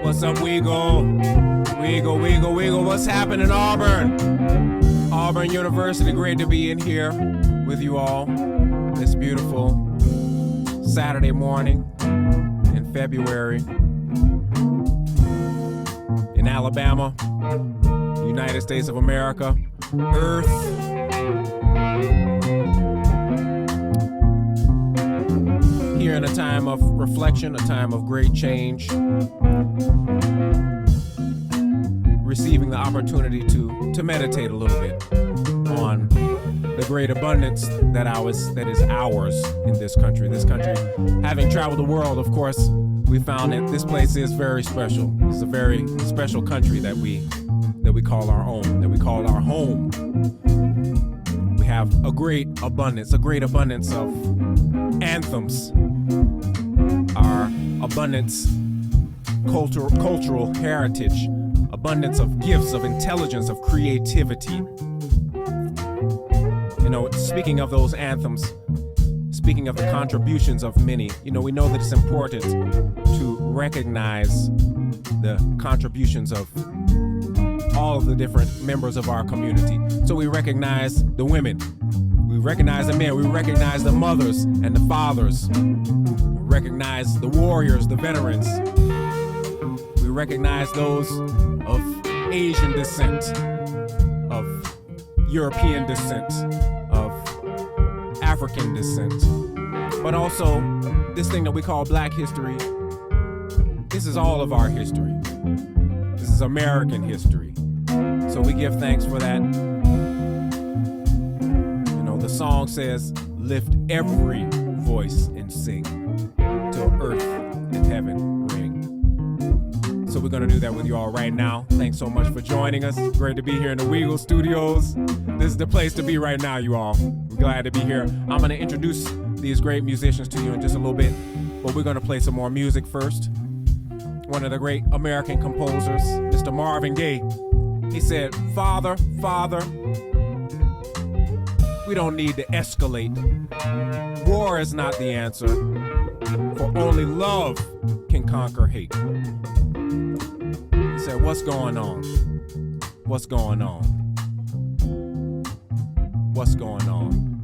What's up, WEGL? WEGL, what's happening, Auburn? Auburn University, great to be in here with you all this beautiful Saturday morning in February in Alabama, United States of America, Earth. Here in a time of reflection, a time of great change, receiving the opportunity to meditate a little bit on the great abundance that is ours in this country. This country, having traveled the world, of course, we found that this place is very special. It's a very special country that we call our own, that we call our home. We have a great abundance of anthems, our abundance, cultural heritage, abundance of gifts, of intelligence, of creativity. You know, speaking of those anthems, speaking of the contributions of many, you know, we know that it's important to recognize the contributions of all of the different members of our community. So we recognize the women, we recognize the men, we recognize the mothers and the fathers, we recognize the warriors, the veterans, we recognize those of Asian descent, of European descent, of African descent, but also this thing that we call Black history. This is all of our history. This is American history. So we give thanks for that. You know, the song says, lift every voice and sing till earth and heaven ring. So we're going to do that with you all right now. Thanks so much for joining us. Great to be here in the WEGL studios. This is the place to be right now, you all. We're glad to be here. I'm going to introduce these great musicians to you in just a little bit, but we're going to play some more music first. One of the great American composers, Mr. Marvin Gaye. He said, Father, Father, we don't need to escalate. War is not the answer, for only love can conquer hate. He said, what's going on? What's going on? What's going on?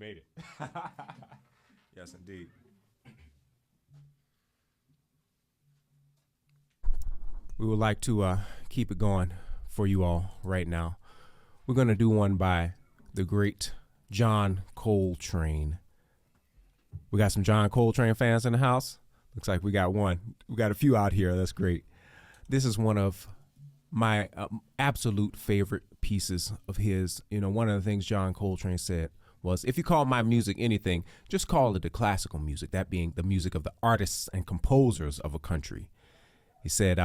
made it. Yes, indeed. We would like to keep it going for you all right now. We're going to do one by the great John Coltrane. We got some John Coltrane fans in the house. Looks like we got one. We got a few out here. That's great. This is one of my absolute favorite pieces of his. You know, one of the things John Coltrane said was, if you call my music anything, just call it the classical music, that being the music of the artists and composers of a country. He said,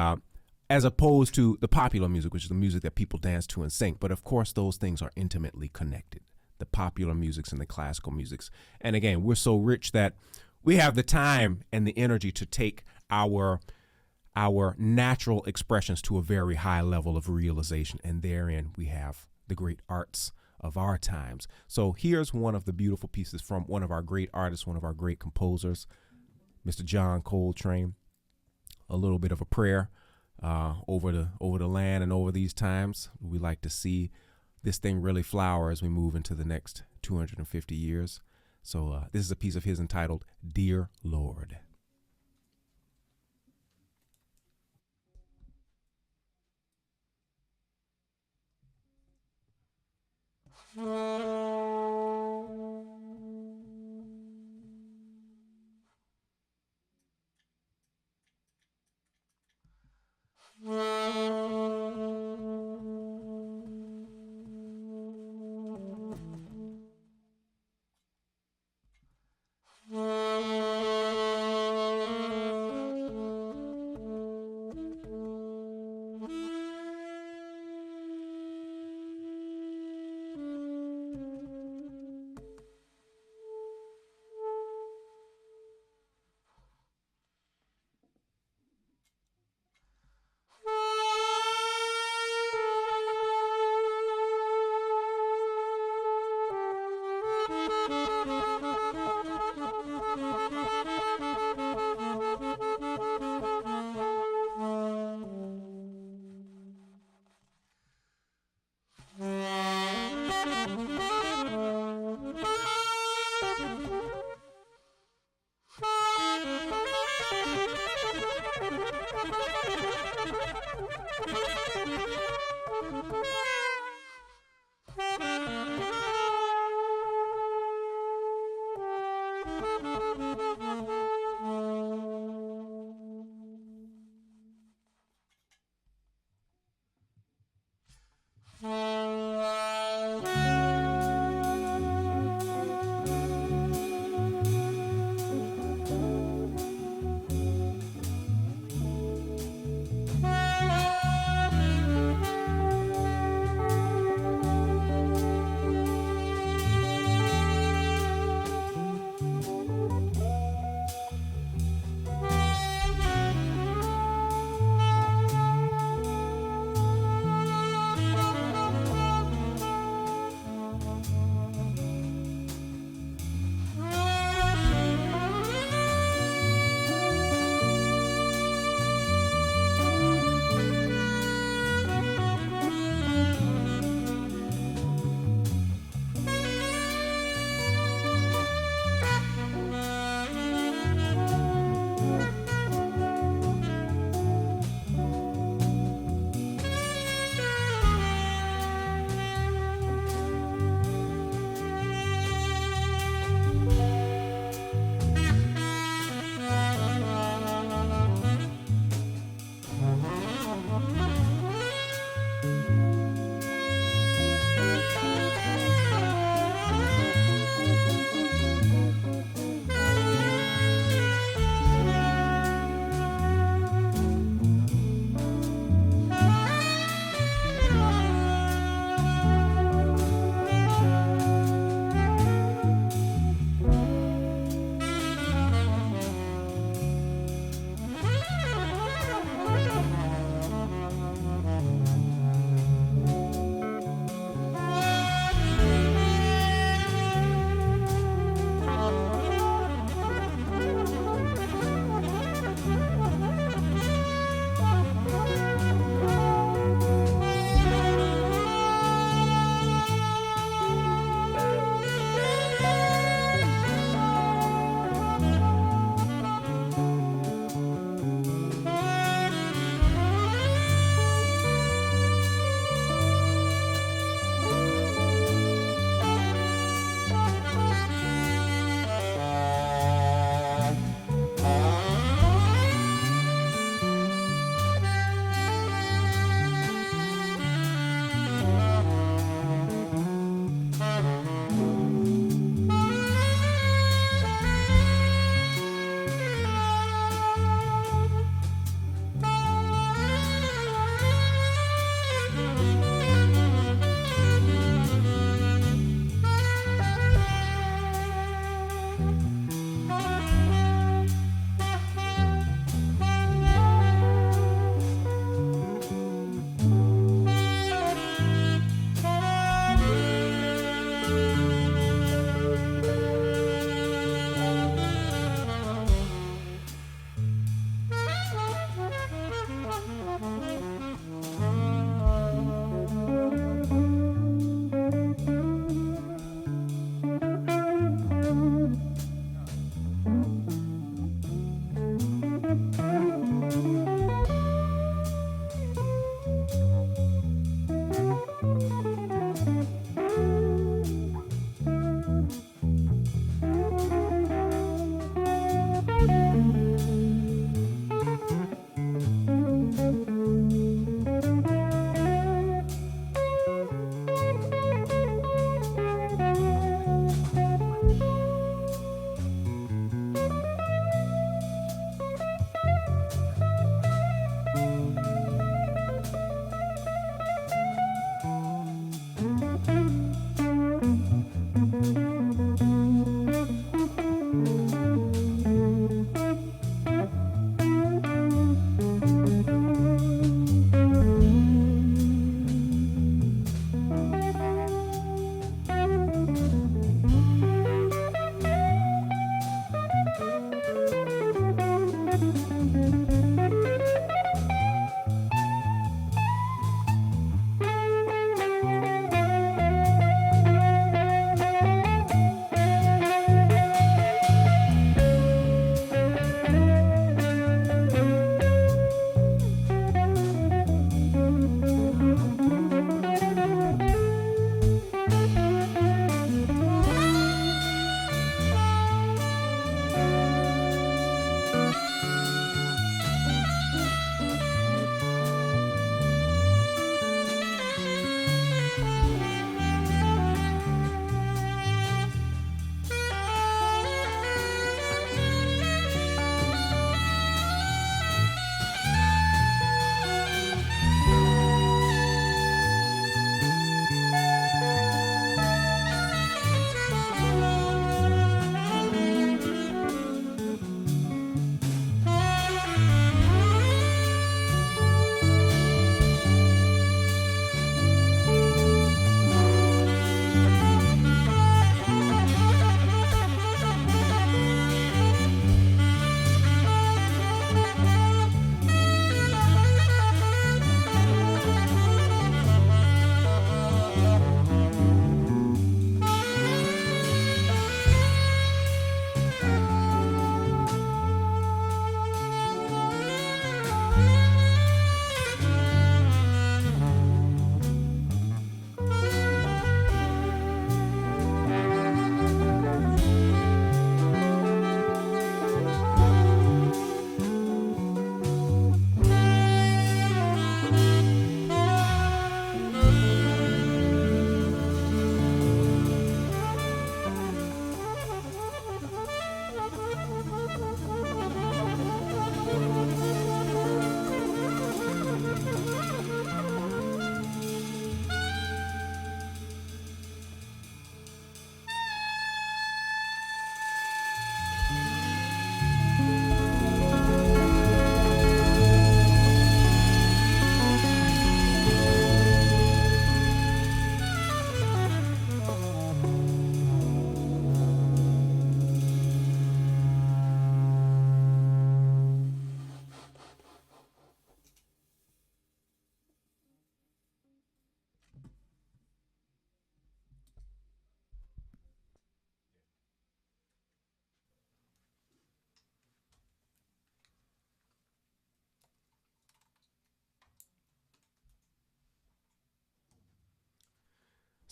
as opposed to the popular music, which is the music that people dance to and sing. But of course, those things are intimately connected, the popular musics and the classical musics. And again, we're so rich that we have the time and the energy to take our natural expressions to a very high level of realization. And therein we have the great arts of our times. So here's one of the beautiful pieces from one of our great artists, one of our great composers, Mr. John Coltrane. A little bit of a prayer over the land and over these times. We like to see this thing really flower as we move into the next 250 years. So this is a piece of his entitled Dear Lord.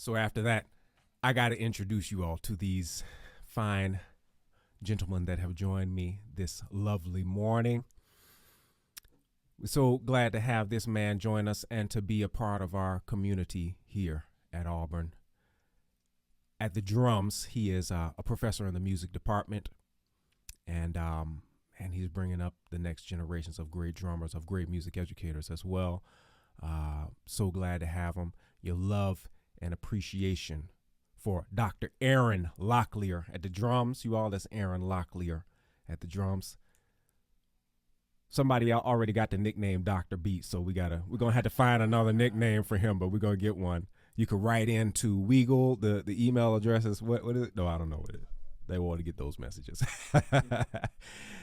So after that, I got to introduce you all to these fine gentlemen that have joined me this lovely morning. We're so glad to have this man join us and to be a part of our community here at Auburn. At the drums, he is a professor in the music department, and he's bringing up the next generations of great drummers, of great music educators as well. So glad to have him. Your love and appreciation for Dr. Aaron Locklear at the drums. You all, that's Aaron Locklear at the drums. Somebody already got the nickname Dr. Beat, so we're gonna have to find another nickname for him, but we're gonna get one. You could write into WEGL. The email address is what is it? No, I don't know what it is. They want to get those messages.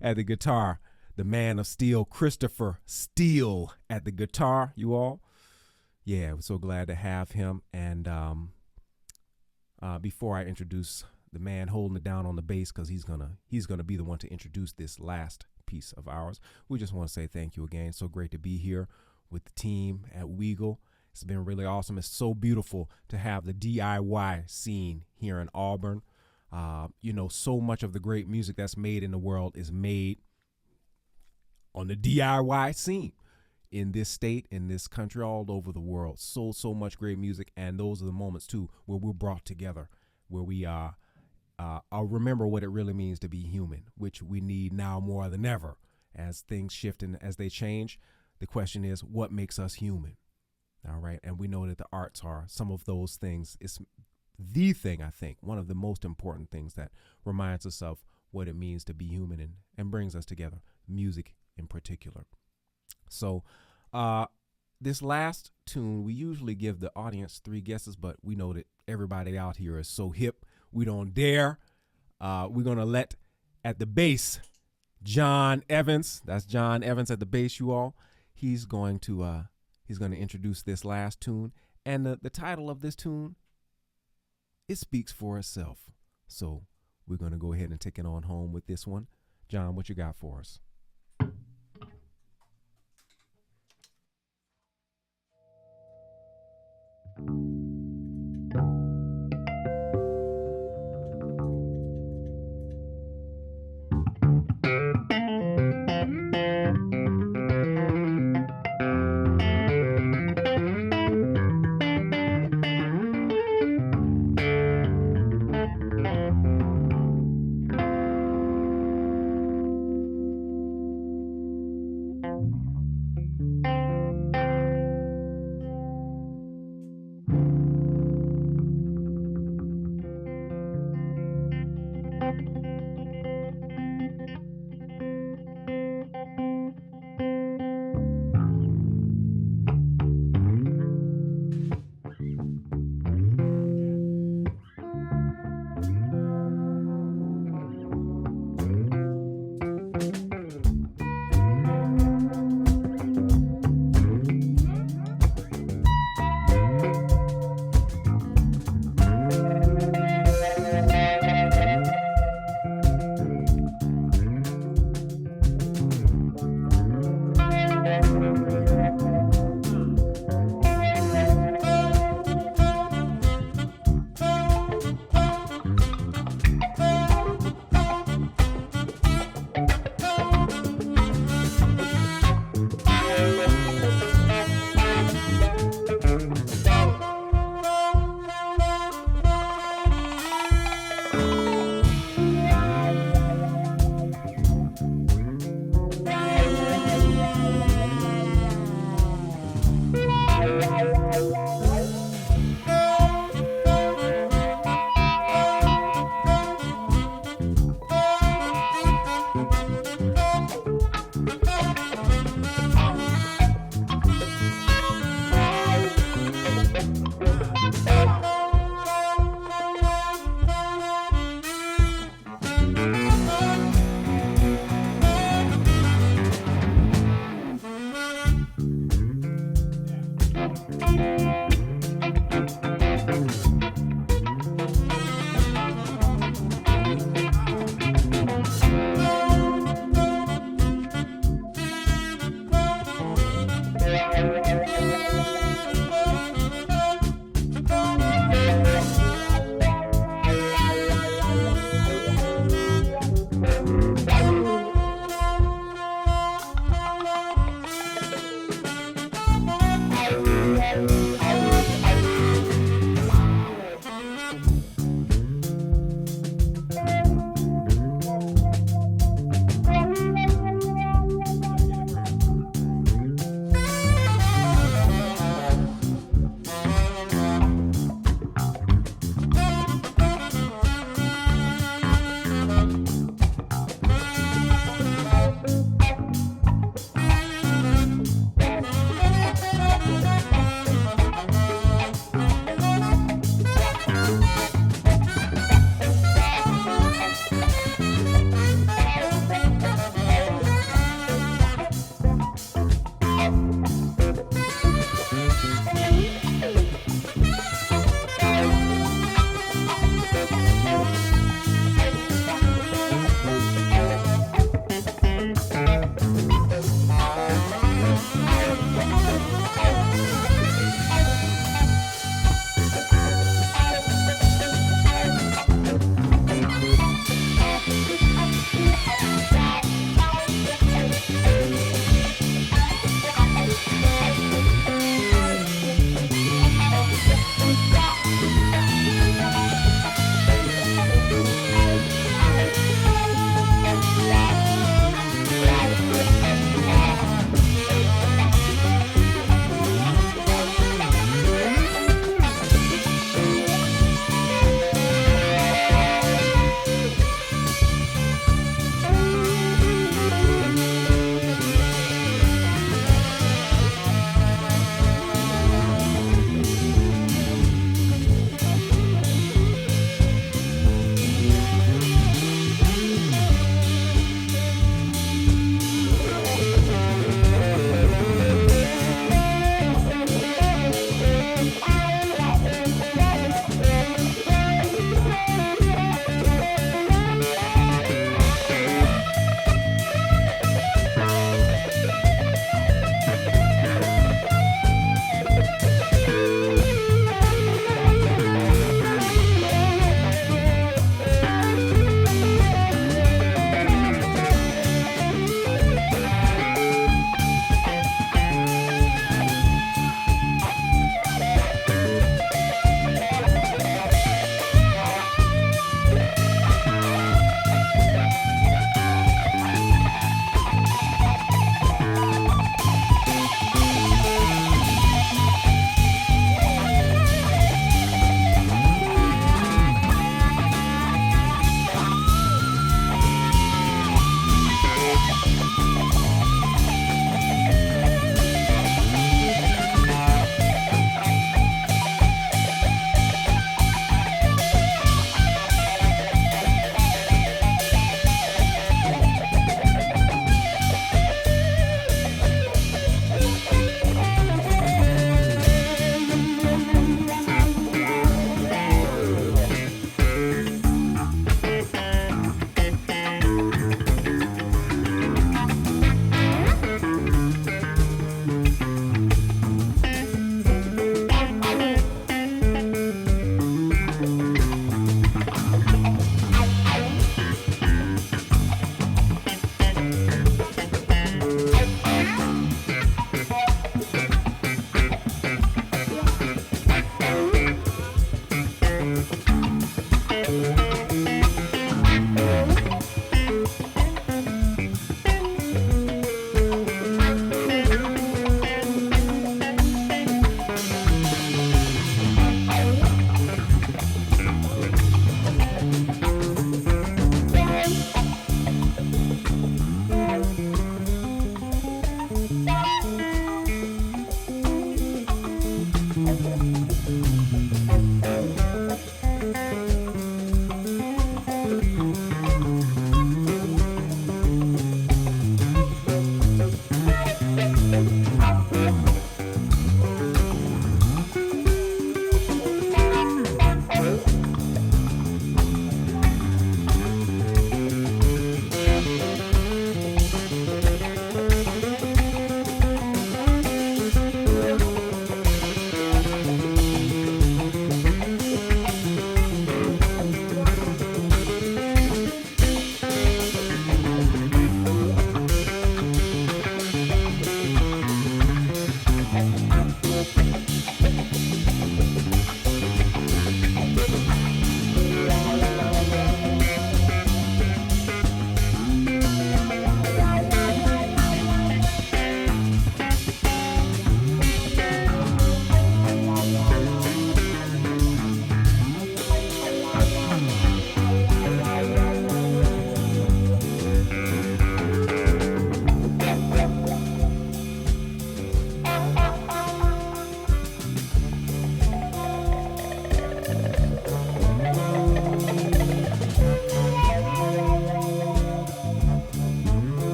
At the guitar, the man of steel, Christopher Steele at the guitar, you all. Yeah, we're so glad to have him. And before I introduce the man holding it down on the bass, because he's gonna be the one to introduce this last piece of ours, we just want to say thank you again. So great to be here with the team at WEGL. It's been really awesome. It's so beautiful to have the DIY scene here in Auburn. So much of the great music that's made in the world is made on the DIY scene in this state, in this country, all over the world. So much great music. And those are the moments, too, where we're brought together, where we remember what it really means to be human, which we need now more than ever. As things shift and as they change, the question is, what makes us human? All right. And we know that the arts are some of those things. It's the thing, I think, one of the most important things that reminds us of what it means to be human and brings us together, music in particular. So this last tune, we usually give the audience 3 guesses, but we know that everybody out here is so hip, we don't dare. We're going to let, at the bass, John Evans, that's John Evans at the bass, you all. He's going to introduce this last tune. And the title of this tune, it speaks for itself. So we're going to go ahead and take it on home with this one. John, what you got for us?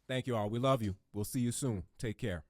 Thank you all. We love you. We'll see you soon. Take care.